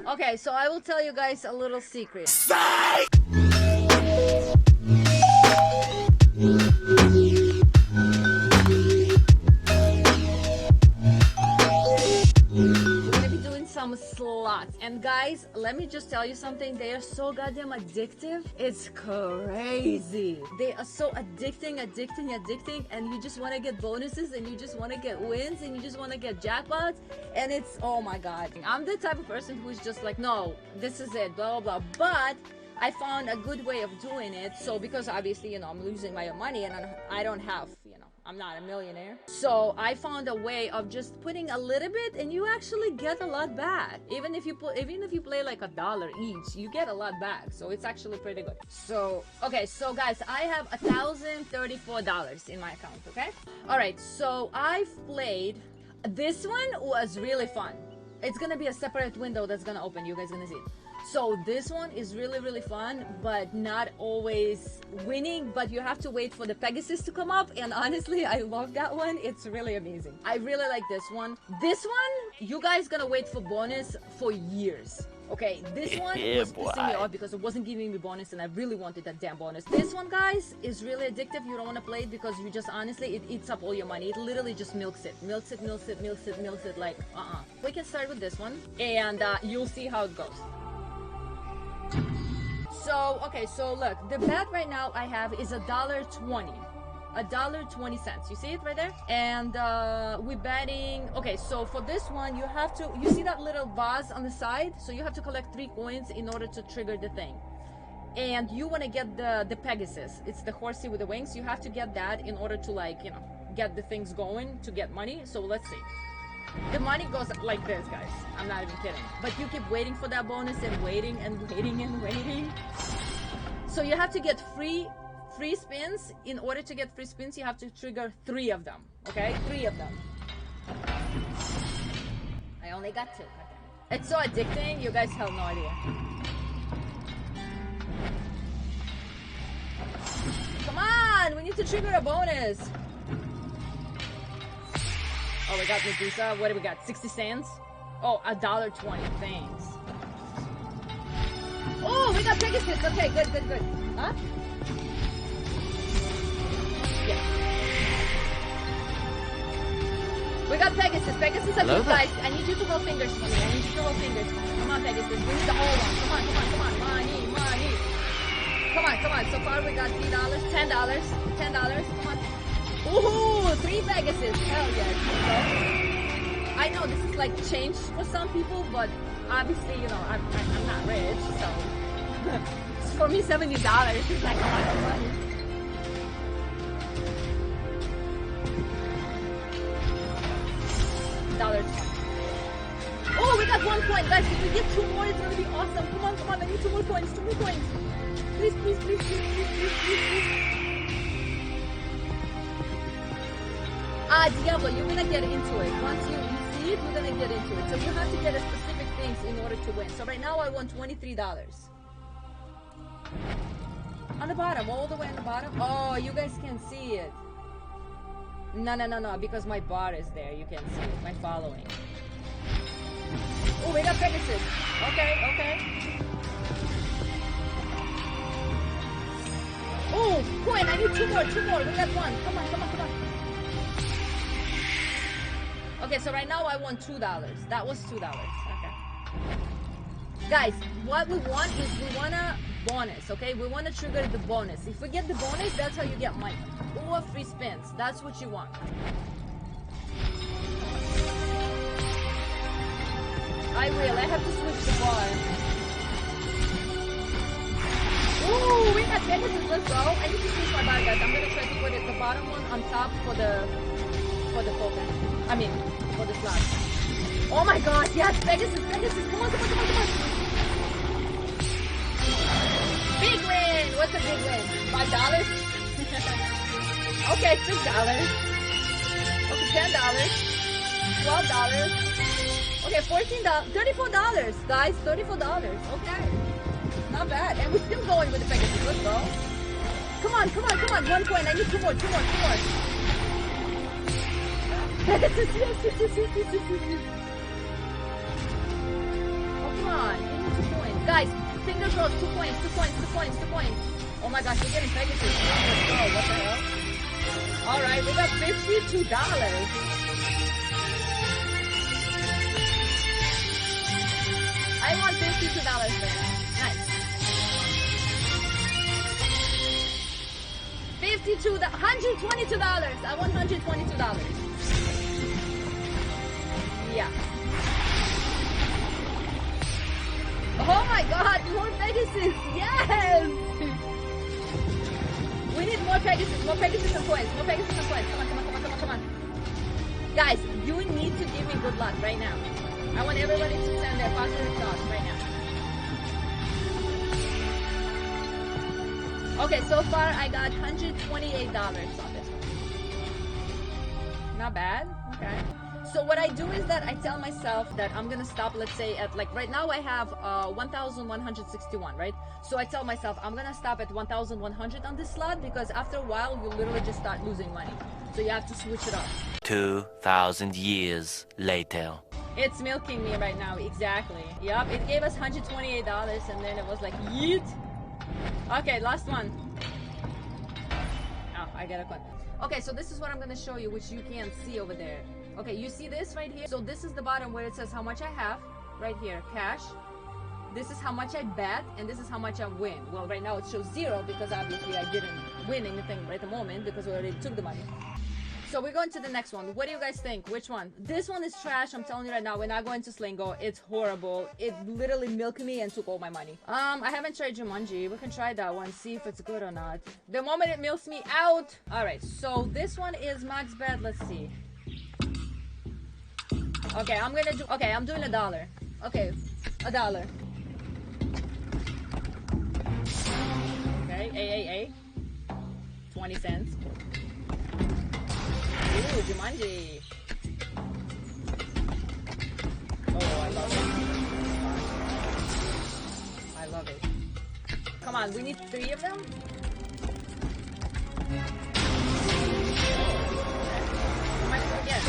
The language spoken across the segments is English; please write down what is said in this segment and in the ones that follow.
Okay, so I will tell you guys a little secret. We're gonna be doing some slots, and guys, let me just tell you something. They are so goddamn addictive. It's crazy. They are so addicting, and you just want to get bonuses, and you just want to get wins, and you just want to get jackpots, and it's, oh my god. I'm the type of person who's just like, no, this is it, blah blah blah. But I found a good way of doing it. So because obviously, you know, I'm losing my own money, and I don't have, you know, I'm not a millionaire. So I found a way of just putting a little bit, and you actually get a lot back. Even if you play like $1 each, you get a lot back. So it's actually pretty good. So okay, so guys, I have $1,034 in my account. Okay, all right. So I've played. This one was really fun. It's gonna be a separate window that's gonna open. You guys gonna see it. So this one is really fun, but not always winning, but you have to wait for the Pegasus to come up, and honestly, I love that one. It's really amazing. I really like this one. This one, you guys gonna wait for bonus for years. Okay, this one was pissing me off because it wasn't giving me bonus, and I really wanted that damn bonus. This one, guys, is really addictive. You don't want to play it because you just, honestly, it eats up all your money. It literally just milks it, like, We can start with this one, and you'll see how it goes. So, okay, so look, the bet right now I have is $1.20. $1.20. You see it right there? And we're betting. Okay, so for this one, you see that little vase on the side? So you have to collect 3 coins in order to trigger the thing. And you want to get the Pegasus. It's the horsey with the wings. You have to get that in order to, like, you know, get the things going to get money. So let's see. The money goes like this, guys. I'm not even kidding. But you keep waiting for that bonus and waiting. So you have to get free spins. In order to get free spins, you have to trigger 3 of them. Okay? 3 of them. I only got 2. It's so addicting. You guys have no idea. Come on! We need to trigger a bonus. Oh, we got Medusa. What do we got? 60 cents? Oh, $1.20. Thanks. Oh, we got Pegasus. Okay, good. Huh? Yeah. We got Pegasus. Pegasus are good, guys. I need you to roll fingers for me. Come on, Pegasus. We need the whole one. Come on. Money. Come on. So far, we got $3, $10. Come on. Ooh, 3 Pegasus. Hell yeah. I know this is like change for some people, but obviously, you know, I'm not rich, so for me, $70 is like a lot of money. $1.20. Oh, we got 1 coin, guys. If we get 2 more, it's gonna be awesome. Come on. I need 2 more coins. Please. Diablo, you're gonna get into it. Once you see it, you're gonna get into it. So you have to get a specific things in order to win. So right now I won $23. On the bottom, all the way on the bottom. Oh, you guys can see it. No, because my bar is there. You can see it. My following. Oh, we got Pegasus. Okay. Oh, coin. I need 2 more. We got 1. Come on. Okay, so right now I won $2. That was $2. Okay. Guys, what we want is we want a bonus, okay? We want to trigger the bonus. If we get the bonus, that's how you get money. Or free spins. That's what you want. I have to switch the bar. Ooh, we got Pegasus. Let's go. I need to switch my bar, guys. I'm going to try to put it the bottom one on top for the token. I mean, for the slot. Oh my god, yes, Pegasus. Come on. Big win! What's a big win? $5? Okay, $6. Okay, $10. $12. Okay, $14. $34, guys. $34. Okay. Not bad. And we're still going with the Pegasus. Let's go. Come on. 1 coin. I need 2 more. Pegasus, yes. Oh, come on. Guys, finger crossed, 2 points, 2 points, 2 points, 2 points. Oh my gosh, we're getting Pegasus. Let's go, what the hell? Alright, we got $52. I want $52 there. Nice. $122. I want $122. Yeah. Oh my god, more Pegasus! Yes! We need more Pegasus and coins, more Pegasus and coins. Come on, come on, come on, come on, come on. Guys, you need to give me good luck right now. I want everybody to send their positive thoughts right now. Okay, so far I got $128 on this one. Not bad, okay. So what I do is that I tell myself that I'm gonna stop, let's say at like right now I have 1,161, right? So I tell myself I'm gonna stop at 1,100 on this slot because after a while you literally just start losing money. So you have to switch it up. 2,000 years later. It's milking me right now, exactly. Yup, it gave us $128 and then it was like yeet. Okay, last one. Oh, I got a coin. Okay, so this is what I'm gonna show you, which you can't see over there. Okay, you see this right here? So this is the bottom where it says how much I have, right here, cash. This is how much I bet, and this is how much I win. Well, right now it shows 0 because obviously I didn't win anything right at the moment because we already took the money. So we're going to the next one. What do you guys think? Which one? This one is trash. I'm telling you right now, we're not going to Slingo. It's horrible. It literally milked me and took all my money. I haven't tried Jumanji. We can try that one, see if it's good or not. The moment it milks me out. All right, so this one is max bet. Let's see. Okay, I'm doing $1. Okay, $1. Okay, 20 cents. Ooh, Jumanji. Oh, I love it. I love it. Come on, we need 3 of them? How much do we get?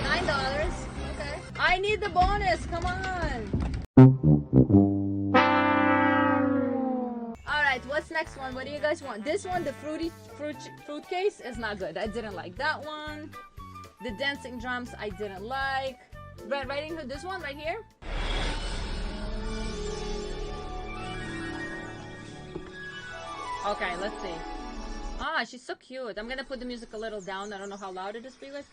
$9. Okay. I need the bonus, come on! Alright, what's next one? What do you guys want? This one, the fruit case is not good. I didn't like that one. The dancing drums I didn't like. Red Riding Hood, this one right here. Okay, let's see. Ah, she's so cute. I'm gonna put the music a little down. I don't know how loud it is for you guys.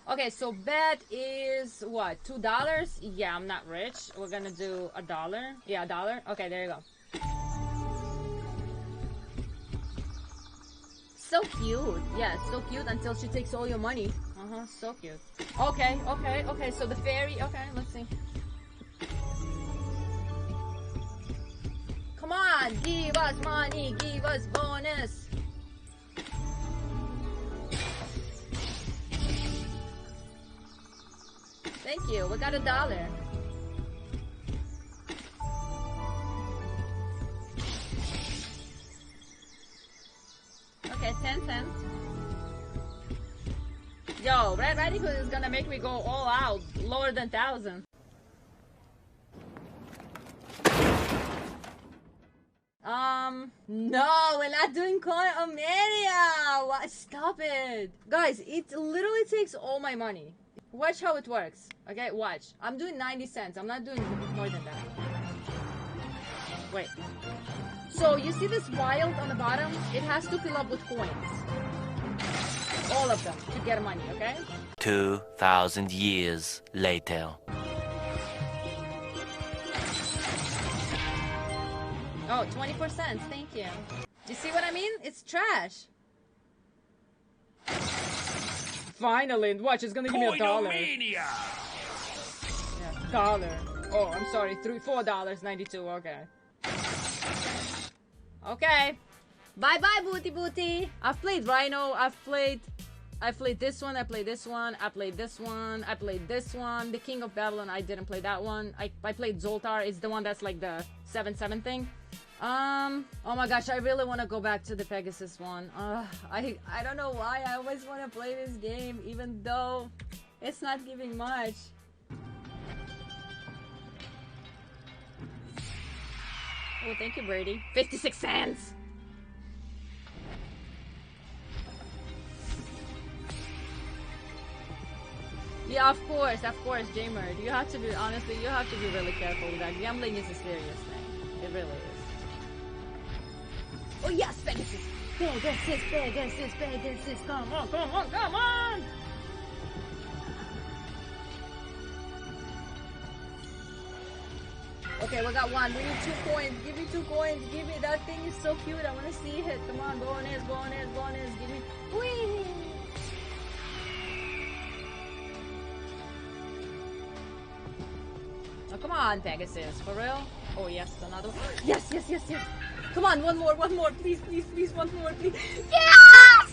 Okay, so bet is what? $2? Yeah, I'm not rich. We're gonna do $1. Yeah, $1. Okay, there you go. So cute. Yeah, so cute until she takes all your money. So cute. Okay, so the fairy. Okay, let's see. Come on, give us money, give us bonus. Thank you, we got $1. Okay, 10 cents. Yo, Red Riding Hood is gonna make me go all out, lower than 1,000. No, we're not doing Coin Mania. What? Stop it. Guys, it literally takes all my money. Watch how it works. Okay, watch. I'm doing 90 cents. I'm not doing more than that. Wait. So, you see this wild on the bottom? It has to fill up with coins. All of them to get money, okay? 2,000 years later. Oh, 24 cents. Thank you. You see what I mean? It's trash. Finally, watch. It's gonna give me $1. Yeah, $1. Oh, I'm sorry. $4.92. Okay. Okay. Bye bye, booty booty. I've played Rhino. I played this one. I played this one. I played this one. I played this one. The King of Babylon. I didn't play that one. I played Zoltar. It's the one that's like the 7-7 thing. Oh my gosh, I really want to go back to the Pegasus one. I don't know why I always want to play this game, even though it's not giving much. Oh, thank you, Birdie. 56 cents! Yeah, of course, J-Merd. You have to be, honestly, you have to be really careful with that. Gambling is a serious thing. It really is. Oh yes, Pegasus! Pegasus, Pegasus, Pegasus! Come on, come on, come on! Okay, we got one. We need 2 coins. Give me 2 coins. Give me, that thing is so cute. I want to see it. Come on, go on is, go on is, go on is. Give me. Whee! Oh, come on, Pegasus. For real? Oh, yes, another one. Yes, yes, yes, yes. Come on, one more. Please, please, please, one more, please. Yes!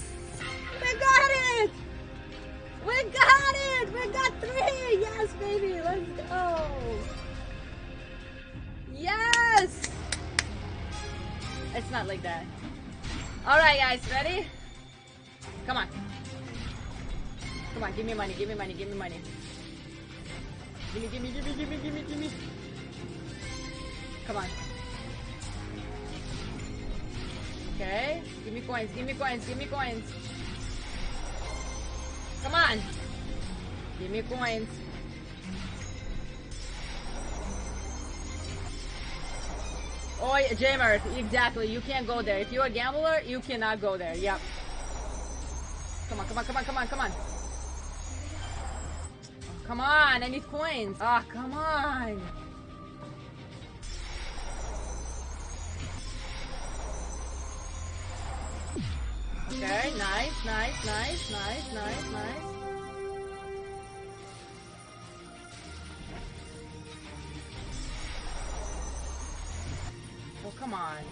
We got it! We got it! We got 3! Yes, baby, let's go! Yes! It's not like that. Alright, guys, ready? Come on. Come on, give me money, give me money, give me money. Gimme, gimme, gimme, gimme, gimme, gimme. Come on. Okay. Give me coins, give me coins, give me coins. Come on. Give me coins. Oh, J-Merd, exactly. You can't go there. If you're a gambler, you cannot go there. Yep. Come on, come on, come on, come on, come on. Come on, I need coins. Ah, come on. Okay, nice, nice, nice, nice, nice, nice. Oh, come on.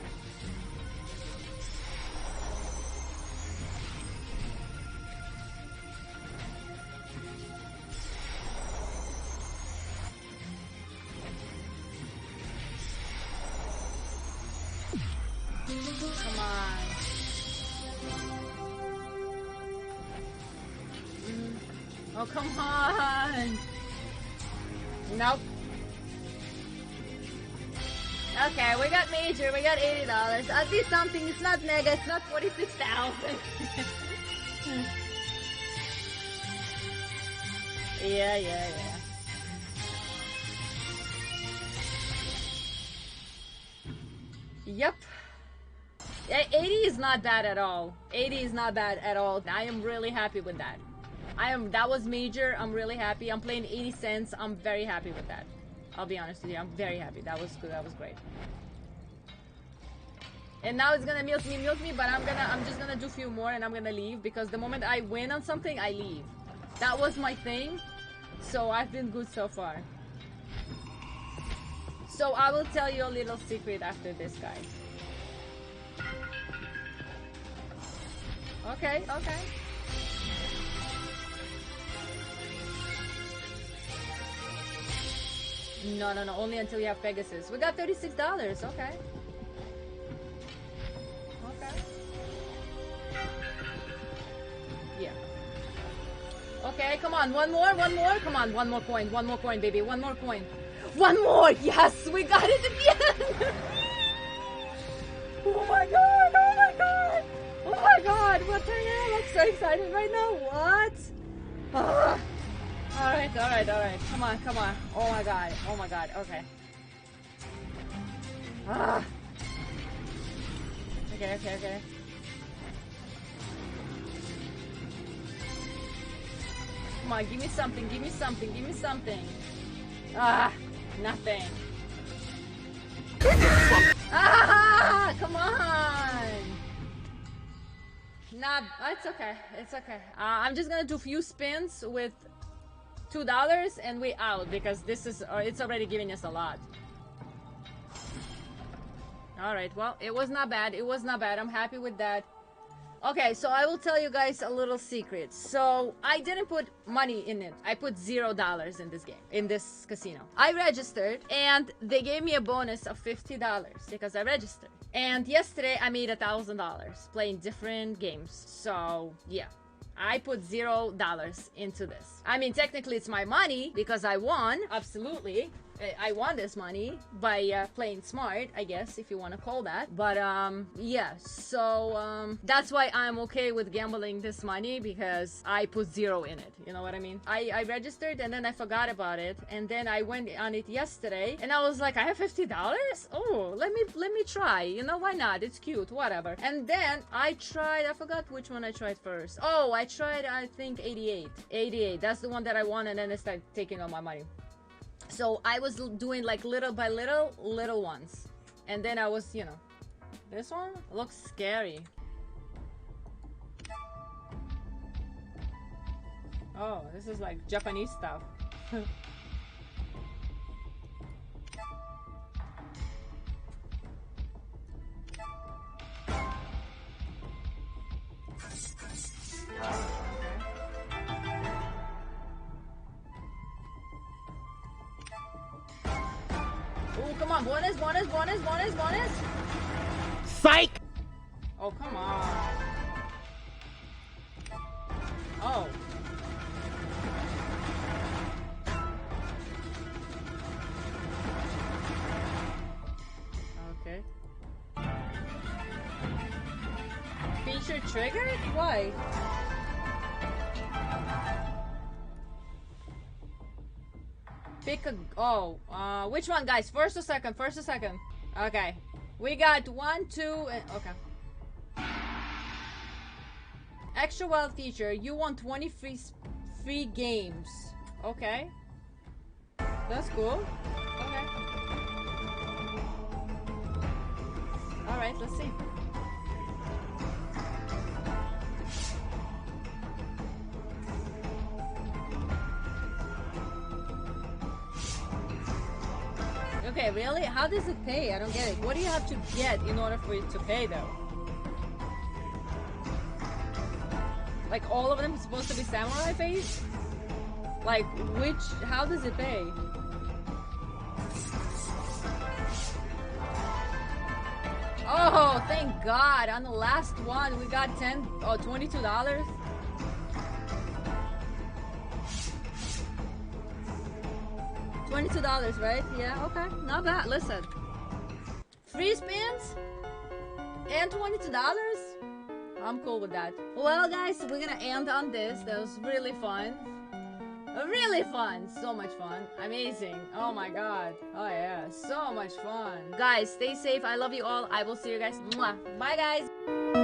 Come on. Oh, come on. Nope. Okay, we got major. We got $80. At least something. It's not mega. It's not 46,000. Yeah. Yep. Yeah, 80 is not bad at all. 80 is not bad at all. I am really happy with that. That was major. I'm really happy. I'm playing 80 cents. I'm very happy with that. I'll be honest with you. I'm very happy. That was good. That was great. And now it's gonna milk me, but I'm just gonna do a few more and I'm gonna leave because the moment I win on something, I leave. That was my thing. So I've been good so far. So I will tell you a little secret after this, guys. Okay. No, only until you have Pegasus. We got $36, okay. Yeah. Okay, come on, one more. Come on, one more coin, baby, one more coin. One more, yes, we got it again. Oh my god, what the hell? I'm so excited right now, what? Ah. Alright. Come on. Oh my god, okay. Ah. Okay. Come on, give me something. Ah, nothing. Ah, come on. Nah, it's okay. I'm just gonna do a few spins with $2 and we out because this is it's already giving us a lot. All right, well, it was not bad. I'm happy with that. Okay, so I will tell you guys a little secret. So I didn't put money in it. I put $0 in this game, in this casino. I registered and they gave me a bonus of $50 because I registered. And yesterday I made $1,000 playing different games. So yeah, I put $0 into this. I mean, technically it's my money because I won, absolutely. I won this money by playing smart, I guess, if you want to call that. But yeah, so that's why I'm okay with gambling this money, because I put 0 in it. You know what I mean? I registered and then I forgot about it, and then I went on it yesterday and I was like, I have $50. Oh, let me try. You know, why not? It's cute, whatever. And then I tried. I forgot which one I tried first. Oh, I tried, I think 88. 88. That's the one that I won, and then it started taking all my money. So I was doing like little by little ones, and then I was, you know, this one looks scary. Oh, this is like Japanese stuff. Oh, come on, bonus. Psych! Oh, come on. Oh. Okay. Feature triggered? Why? Pick a... Oh, which one, guys? First or second? First or second? Okay. We got 1, 2, and... Okay. Extra wild feature. You want 20 free games. Okay. That's cool. Okay. Alright, let's see. Okay, really? How does it pay? I don't get it. What do you have to get in order for it to pay, though? Like, all of them supposed to be samurai face? Like, which... How does it pay? Oh, thank God. On the last one, we got $22. $22, right? Yeah, okay. Not bad. Listen. Free spins? And $22? I'm cool with that. Well, guys, we're gonna end on this. That was really fun. Really fun. So much fun. Amazing. Oh my God. Oh yeah. So much fun. Guys, stay safe. I love you all. I will see you guys. Mwah. Bye, guys.